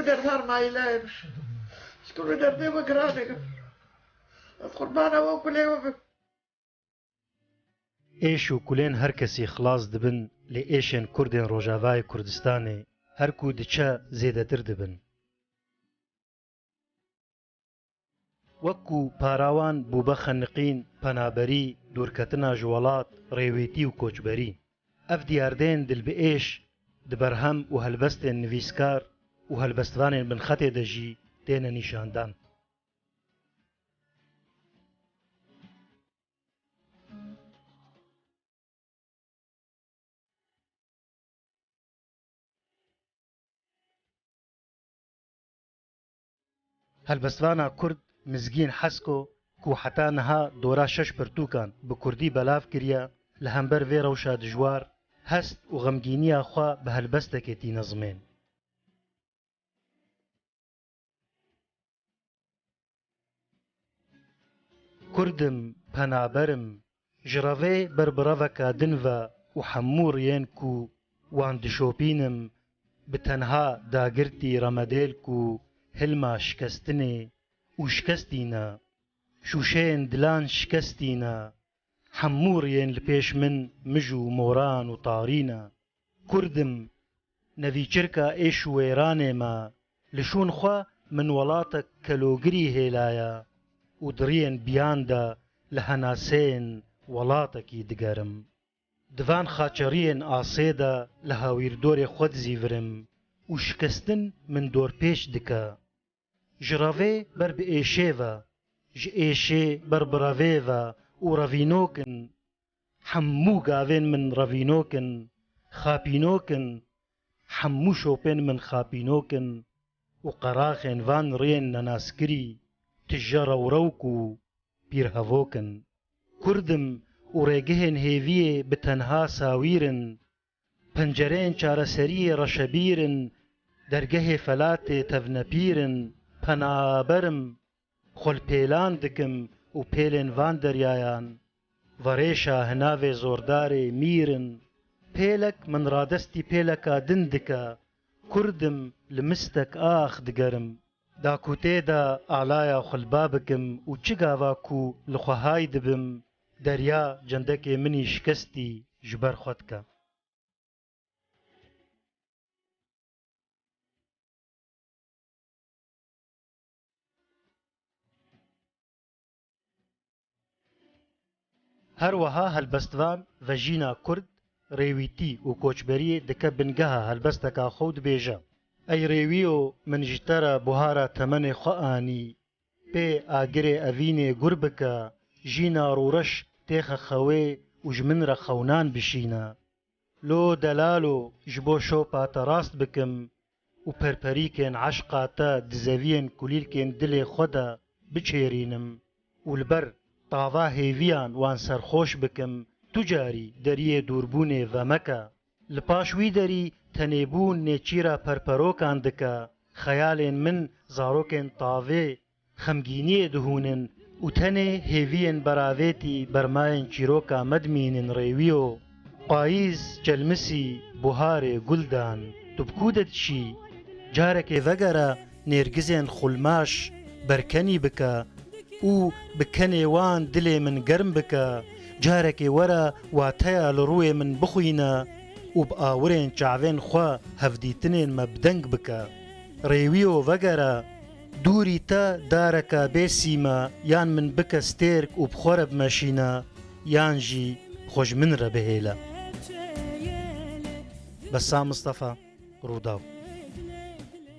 دردار مايلين شكون دردي وكرانك قربانه وكلي وبك ایش و کلین هر کسی خلاص دبن لی ایشن کردین روجاوای کردستانه هر کو دچه زیده تر دبن. وەکو پاراوان بوو بە خەنقین پەنابەری دوورکەتنە ژوڵات ڕێوێتی و کۆچبەری ئەف دیاردێن دل بە ئێش دبەرهەم و هەلبەستێن نویسکار و هەلبەستوانێن بنخەتێ دەژی تێنە نیشاندان. هەلبەستوانە کورد مزگین حەسکۆ کو حتا نەها دۆرا شەش پرتووکان بە کوردی بەلاف کریە لە هەمبەر vê ڕەوشا دژوار هەست و غەمگینیە خوا بە هەلبەستێکێتی نەزمێن. کوردم پەنابەرم ji revê berbiraveka din ve û hemû riyên ku wan dişopînim bi tenha dagirtî remedêl ku hilma şikestinê û şikestîne şûşeyên dilan şikestîne hemû riyên li pêş min mij û moran û tarîne. Kurdim nevîçirka êş û wêranê me li şûn xwe min welatek kelogirî hêlaya û diriyên biyan de li henaseyên welatekî digerim. Divan xaçeriyên asê de li hawîrdorê xwe dizîvirim û şikestin min dorpêş dike. Ji revê ber bi êşê ve ji êşê ber bi revê ve û revînokin hemû gavên min revînokin xapînokin hemû şopên min xapînokin û qeraxên van riyên nenaskirî tije rewrewk û pîrhevokin. Kurdim û rêgihên hêviyê bi tenha sawîrin pencereyên çareseriyê reşebîrin dergehê felatê tevnepîrin. Penaberim xwelpêlan dikim û pêlên van deryayan verêşa hinavê zordarê mîrin. Pêlek min radestî pêleka din dike Kurdim li mistek ax digerim. Da ku tê de alaya xwelba bikim û çi gava ku li xwe hay dibim derya cendekê minî şikestî ji ber xwe dike. Her wiha helbestvan vejîna Kurd rêwîtî û koçberiyê dike bingeha helbesteka xwe û dibêje ey rêwîyo min ji te re buhara temenê xwe anî pê agirê evînê gur bike jîna rûreş têxe xewê û ji min re xewnan bişîne. Lo delalo ji bo şopa te rast bikim û perperîkên eşqa te di zeviyên kulîlkên dilê xwe de biçêrînim û li ber tava hêviyan wan serxweş bikim tu carî deriyê dûrbûnê vemeke. Li paş wî derî tenêbûn nêçîra perperokan dike xeyalên min zarokên tavê xemgîniyê dihûnin û tenê hêviyên beravêtî bermayên çîroka me dimînin rêwîyo. Payîz çelmisî buharê gul dan tu bi ku de diçî carekê vegere nêrgizên xulmaş berkenî bike û bi kenê wan dilê min germ bike. Carekê were wateya li rûyê min bixwîne û bi awirên çavên xwe hevdîtinên me bi deng bike. Rêwîyo vegere dûrî te dareka bêsîme yan min bike stêrk û bi xwe re bimeşîne yan jî xwe ji min re bihêle. Bessam Mustafa, Rûdaw.